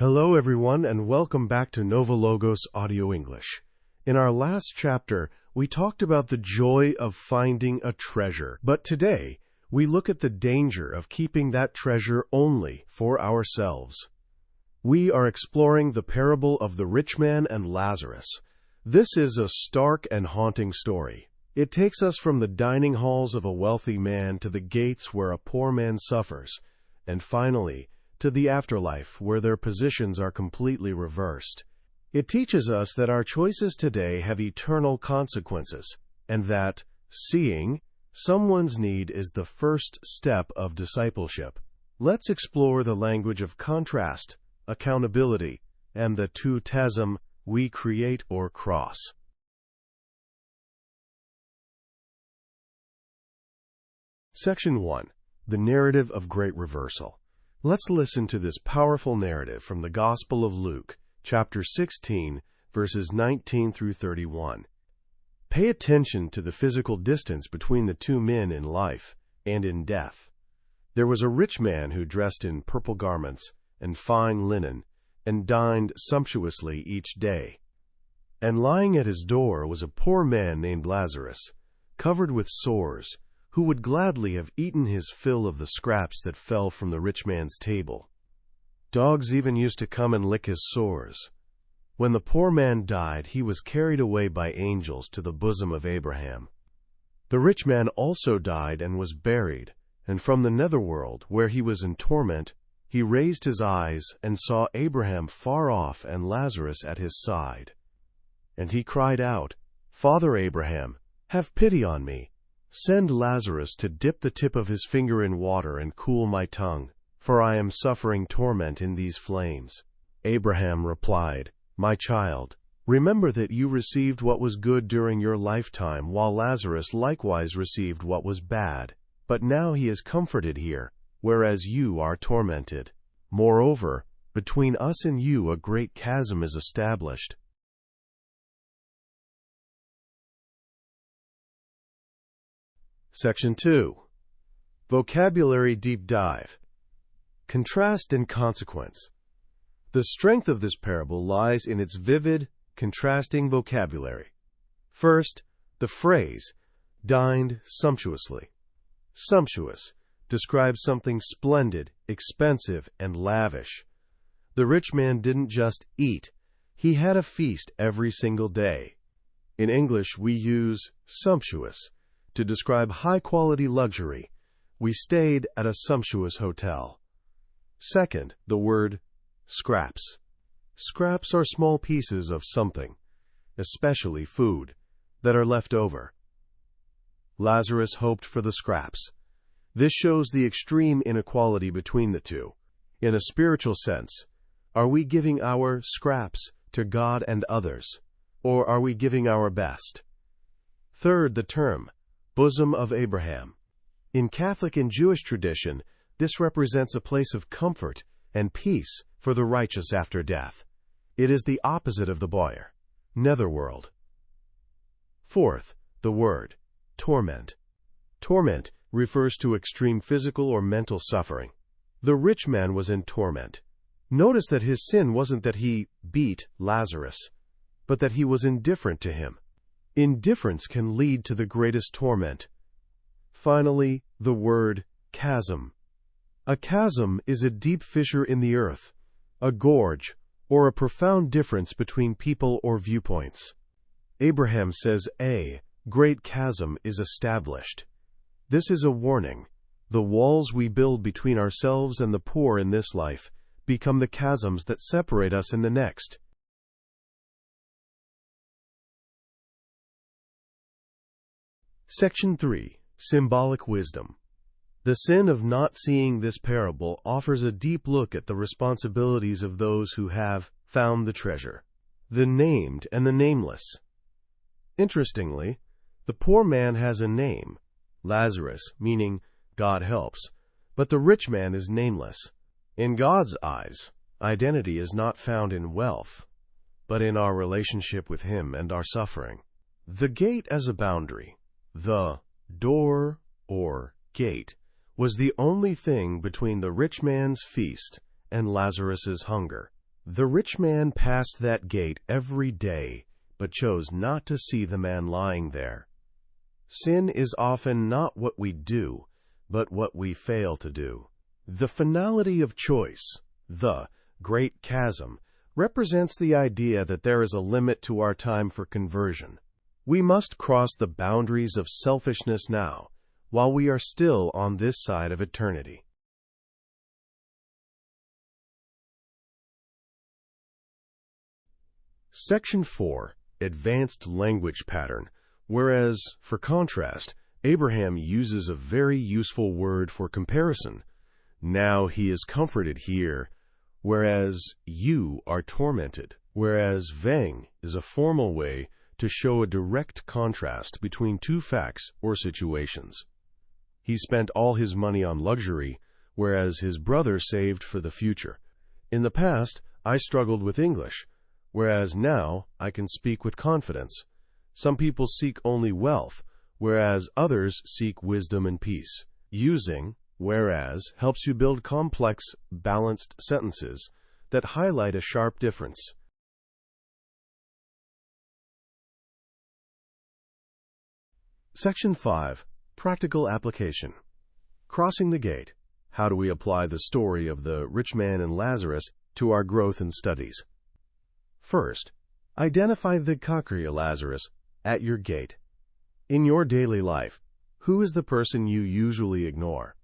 Hello everyone and welcome back to NovaLogos Audio English. In our last chapter, we talked about the joy of finding a treasure, but today we look at the danger of keeping that treasure only for ourselves. We are exploring the parable of the Rich Man and Lazarus. This is a stark and haunting story. It takes us from the dining halls of a wealthy man to the gates where a poor man suffers, and finally, to the afterlife where their positions are completely reversed. It teaches us that our choices today have eternal consequences, and that seeing someone's need is the first step of discipleship. Let's explore the language of contrast, accountability, and the chasm we create or cross. Section 1. The Narrative of Great Reversal. Let's listen to this powerful narrative from the Gospel of Luke, chapter 16, verses 19 through 31. Pay attention to the physical distance between the two men in life and in death. There was a rich man who dressed in purple garments and fine linen, and dined sumptuously each day. And lying at his door was a poor man named Lazarus, covered with sores, who would gladly have eaten his fill of the scraps that fell from the rich man's table. Dogs even used to come and lick his sores. When the poor man died, he was carried away by angels to the bosom of Abraham. The rich man also died and was buried, and from the netherworld, where he was in torment, he raised his eyes and saw Abraham far off and Lazarus at his side. And he cried out, "Father Abraham, have pity on me. Send Lazarus to dip the tip of his finger in water and cool my tongue, for I am suffering torment in these flames." Abraham replied, "My child, remember that you received what was good during your lifetime, while Lazarus likewise received what was bad. But now he is comforted here, whereas you are tormented. Moreover, between us and you a great chasm is established." Section 2. Vocabulary Deep Dive. Contrast and consequence. The strength of this parable lies in its vivid, contrasting vocabulary. First, the phrase, dined sumptuously. Sumptuous describes something splendid, expensive, and lavish. The rich man didn't just eat, he had a feast every single day. In English, we use sumptuous to describe high-quality luxury. We stayed at a sumptuous hotel. Second, the word scraps. Scraps are small pieces of something, especially food, that are left over. Lazarus hoped for the scraps. This shows the extreme inequality between the two. In a spiritual sense, are we giving our scraps to God and others, or are we giving our best? Third, the term bosom of Abraham. In Catholic and Jewish tradition, this represents a place of comfort and peace for the righteous after death. It is the opposite of the boyer, netherworld. Fourth, the word torment. Torment refers to extreme physical or mental suffering. The rich man was in torment. Notice that his sin wasn't that he beat Lazarus, but that he was indifferent to him. Indifference can lead to the greatest torment. Finally, the word chasm. A chasm is a deep fissure in the earth, a gorge, or a profound difference between people or viewpoints. Abraham says a great chasm is established. This is a warning. The walls we build between ourselves and the poor in this life become the chasms that separate us in the next. Section 3. Symbolic Wisdom. The sin of not seeing this parable offers a deep look at the responsibilities of those who have found the treasure, the named and the nameless. Interestingly, the poor man has a name, Lazarus, meaning God helps, but the rich man is nameless. In God's eyes, identity is not found in wealth, but in our relationship with Him and our suffering. The gate as a boundary. The door or gate was the only thing between the rich man's feast and Lazarus's hunger. The rich man passed that gate every day, but chose not to see the man lying there. Sin is often not what we do, but what we fail to do. The finality of choice, the great chasm, represents the idea that there is a limit to our time for conversion. We must cross the boundaries of selfishness now, while we are still on this side of eternity. Section 4. Advanced language pattern. Whereas, for contrast, Abraham uses a very useful word for comparison. Now he is comforted here, whereas you are tormented. Whereas veng is a formal way to show a direct contrast between two facts or situations. He spent all his money on luxury, whereas his brother saved for the future. In the past, I struggled with English, whereas now I can speak with confidence. Some people seek only wealth, whereas others seek wisdom and peace. Using whereas helps you build complex, balanced sentences that highlight a sharp difference. Section 5. Practical application. Crossing the gate. How do we apply the story of the Rich Man and Lazarus to our growth in studies? First, identify the kakriya Lazarus at your gate. In your daily life, who is the person you usually ignore?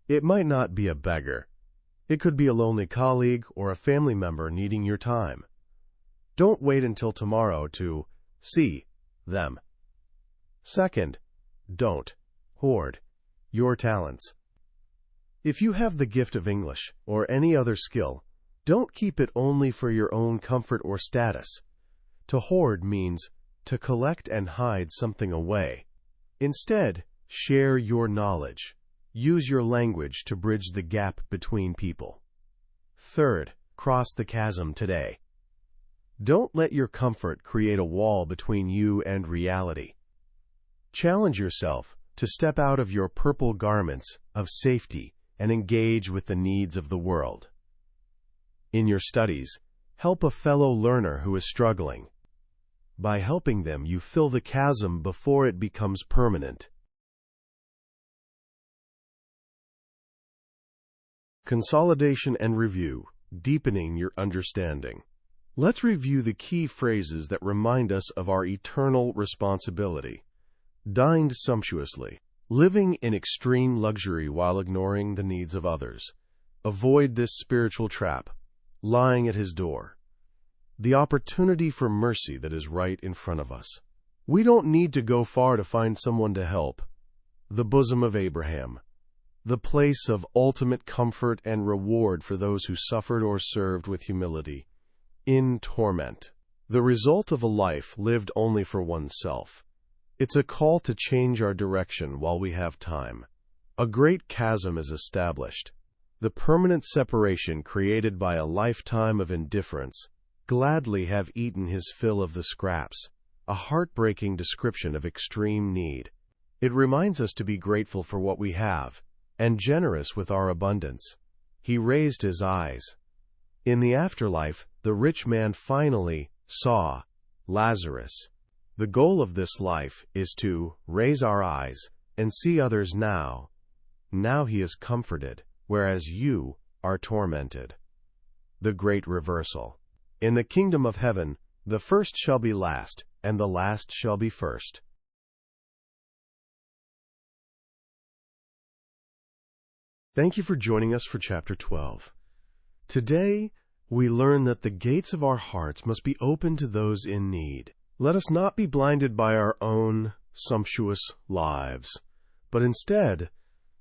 It might not be a beggar. It could be a lonely colleague or a family member needing your time. Don't wait until tomorrow to see them. Second, don't hoard your talents. If you have the gift of English or any other skill, don't keep it only for your own comfort or status. To hoard means to collect and hide something away. Instead, share your knowledge. Use your language to bridge the gap between people. Third, cross the chasm today. Don't let your comfort create a wall between you and reality. Challenge yourself to step out of your purple garments of safety and engage with the needs of the world. In your studies, help a fellow learner who is struggling. By helping them, you fill the chasm before it becomes permanent. Consolidation and review, deepening your understanding. Let's review the key phrases that remind us of our eternal responsibility. Dined sumptuously. Living in extreme luxury while ignoring the needs of others. Avoid this spiritual trap. Lying at his door. The opportunity for mercy that is right in front of us. We don't need to go far to find someone to help. The bosom of Abraham. The place of ultimate comfort and reward for those who suffered or served with humility. In torment. The result of a life lived only for oneself. It's a call to change our direction while we have time. A great chasm is established. The permanent separation created by a lifetime of indifference. Gladly have eaten his fill of the scraps. A heartbreaking description of extreme need. It reminds us to be grateful for what we have, and generous with our abundance. He raised his eyes. In the afterlife, the rich man finally saw Lazarus. The goal of this life is to raise our eyes and see others now. Now he is comforted, whereas you are tormented. The great reversal. In the kingdom of heaven, the first shall be last, and the last shall be first. Thank you for joining us for Chapter 12. Today, we learn that the gates of our hearts must be open to those in need. Let us not be blinded by our own sumptuous lives, but instead,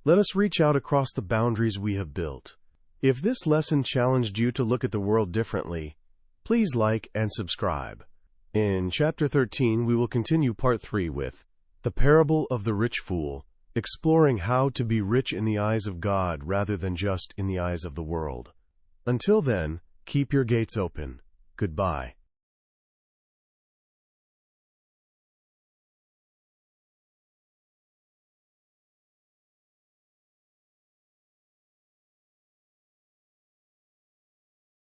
let us reach out across the boundaries we have built. If this lesson challenged you to look at the world differently, please like and subscribe. In Chapter 13, we will continue Part 3 with The Parable of the Rich Fool, exploring how to be rich in the eyes of God rather than just in the eyes of the world. Until then, keep your gates open. Goodbye.